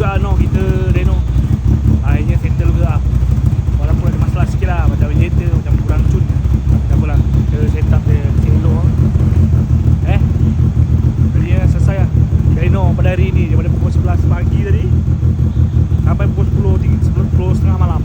juga no kita Reno. Akhirnya settle juga lah. Walaupun ada masalah sikit lah, macam radiator macam kurang cun. Tak apalah, kita set up dia elok. Jadi selesai lah Reno pada hari ni daripada pukul 11 pagi tadi sampai pukul 10 setengah malam.